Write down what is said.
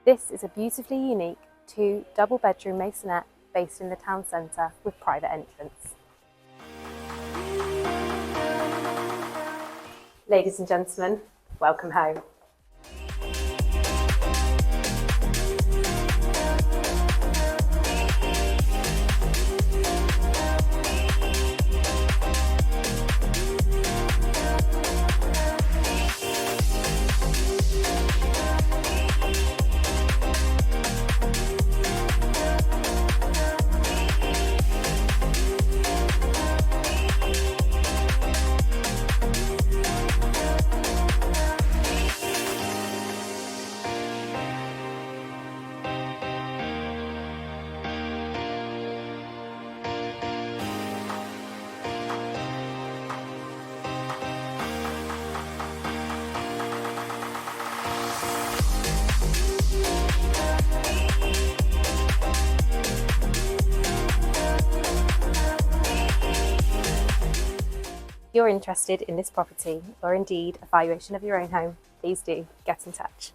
This is a beautifully unique 2 double-bedroom maisonette based in the town centre with private entrance. Ladies and gentlemen, welcome home. If you're interested in this property or indeed a valuation of your own home, please do get in touch.